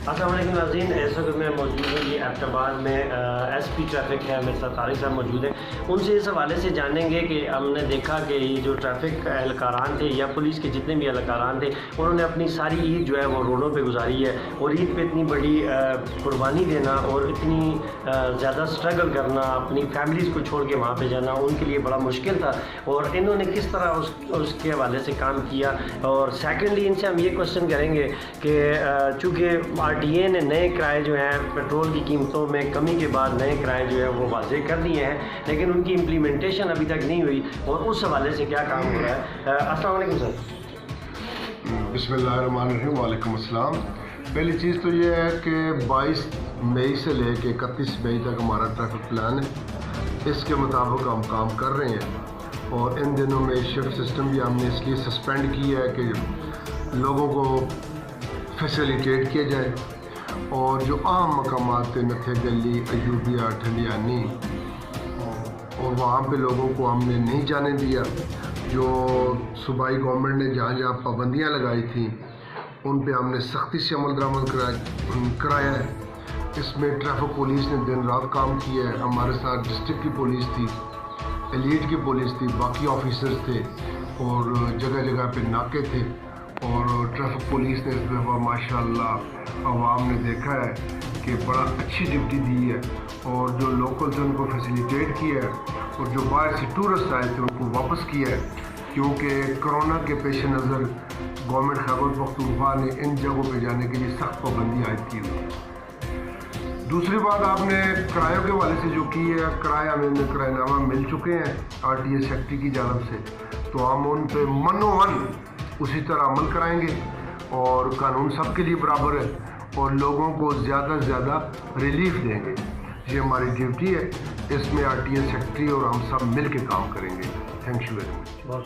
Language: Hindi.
अस्सलाम वालेकुम नाज़रीन, इस वक्त मैं मौजूद हूँ जी एबटाबाद में। एसपी ट्रैफिक है, मेरे साथ तारिक साहब मौजूद हैं। उनसे इस हवाले से जानेंगे कि हमने देखा कि ये जो ट्रैफिक एहलकारान थे या पुलिस के जितने भी एहलकारान थे, उन्होंने अपनी सारी ईद जो है वो रोडों पे गुजारी है। और ईद पे इतनी बड़ी कुर्बानी देना और इतनी ज़्यादा स्ट्रगल करना, अपनी फैमिलीज़ को छोड़ के वहाँ पर जाना उनके लिए बड़ा मुश्किल था। और इन्होंने किस तरह उसके हवाले से काम किया। और सेकेंडली इनसे हम ये क्वेश्चन करेंगे कि चूँकि RTA ने नए किराए जो हैं पेट्रोल की कीमतों में कमी के बाद नए किराए जो है वो वाज़ेह कर दिए हैं, लेकिन उनकी इम्प्लीमेंटेशन अभी तक नहीं हुई और उस हवाले से क्या काम हो रहा है। अस्सलाम वालेकुम सर। बिस्मिल्लाहिर्रहमानिर्रहीम। वालेकुम अस्सलाम। पहली चीज़ तो ये है कि 22 मई से लेके 31 मई तक हमारा ट्रैफिक प्लान है, इसके मुताबिक हम काम कर रहे हैं। और इन दिनों में शिफ्ट सिस्टम भी हमने इसलिए सस्पेंड किया है कि लोगों को फैसिलिटेट किया जाए। और जो आम मकामात थे, नथे गली, अयूबिया, ठंडियानी, और वहाँ पे लोगों को हमने नहीं जाने दिया। जो सूबाई गवर्नमेंट ने जहाँ जहाँ पाबंदियाँ लगाई थी उन पे हमने सख्ती से अमल दरामद कराया है। इसमें ट्रैफिक पुलिस ने दिन रात काम किया है। हमारे साथ डिस्ट्रिक्ट की पुलिस थी, एलिट की पुलिस थी, बाकी ऑफिसर्स थे और जगह जगह पे नाके थे। और ट्रैफिक पुलिस ने इस दफ़ा माशाल्लाह अवाम ने देखा है कि बड़ा अच्छी ड्यूटी दी है। और जो लोकल्स हैं उनको फैसिलिटेट किया है और जो बाहर से टूरिस्ट आए थे उनको वापस किया है, क्योंकि कोरोना के पेश नज़र गवर्नमेंट खैबर पख्तूनख्वा ने इन जगहों पे जाने के लिए सख्त पाबंदी आयद की हुई है। दूसरी बात आपने किरायों के हवाले से जो की है, किराया हमें किरायनामा मिल चुके हैं RTA सेक्रेटरी की जानब से, तो हम उन पर मनोमन उसी तरह अमल कराएंगे। और कानून सबके लिए बराबर है और लोगों को ज़्यादा से ज़्यादा रिलीफ देंगे। ये हमारी ड्यूटी है, इसमें RTA सेक्रेटरी और हम सब मिल के काम करेंगे। Thank you very much. बहुत